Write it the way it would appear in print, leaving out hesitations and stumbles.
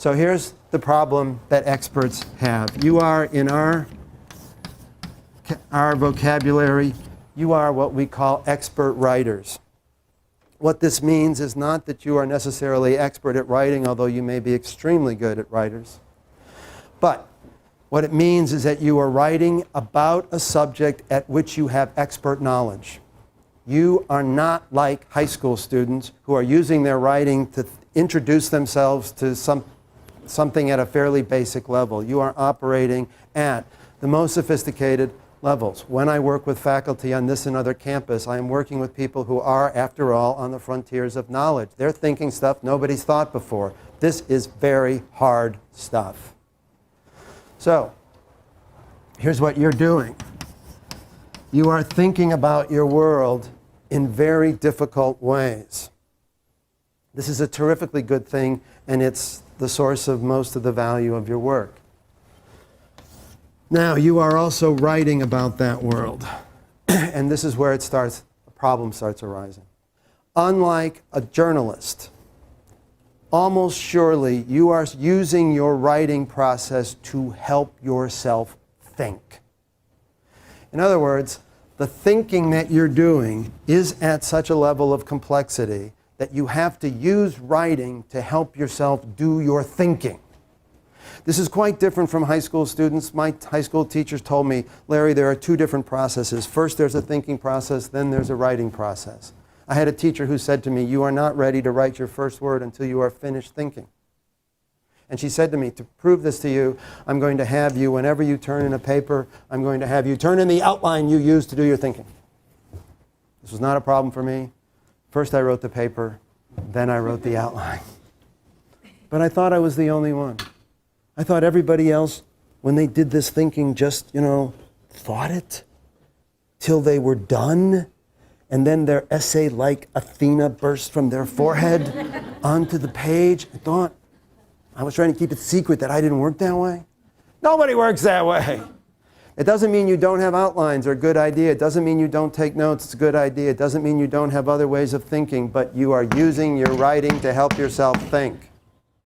So here's the problem that experts have. You are, in our vocabulary, you are what we call expert writers. What this means is not that you are necessarily expert at writing, although you may be extremely good at writers. But what it means is that you are writing about a subject at which you have expert knowledge. You are not like high school students who are using their writing to introduce themselves to something at a fairly basic level. You are operating at the most sophisticated levels. When I work with faculty on this and other campus, I am working with people who are, after all, on the frontiers of knowledge. They're thinking stuff nobody's thought before. This is very hard stuff. So, here's what you're doing. You are thinking about your world in very difficult ways. This is a terrifically good thing, and it's the source of most of the value of your work. Now, you are also writing about that world. And this is where it starts, the problem starts arising. Unlike a journalist, almost surely you are using your writing process to help yourself think. In other words, the thinking that you're doing is at such a level of complexity that you have to use writing to help yourself do your thinking. This is quite different from high school students. My high school teachers told me, Larry, there are two different processes. First, there's a thinking process, then there's a writing process. I had a teacher who said to me, you are not ready to write your first word until you are finished thinking. And she said to me, to prove this to you, I'm going to have you, whenever you turn in a paper, I'm going to have you turn in the outline you use to do your thinking. This was not a problem for me. First I wrote the paper, then I wrote the outline. But I thought I was the only one. I thought everybody else, when they did this thinking, just, thought it till they were done, and then their essay, like Athena, burst from their forehead onto the page. I thought I was trying to keep it secret that I didn't work that way. Nobody works that way. It doesn't mean you don't have outlines or a good idea. It doesn't mean you don't take notes. It's a good idea. It doesn't mean you don't have other ways of thinking, but you are using your writing to help yourself think.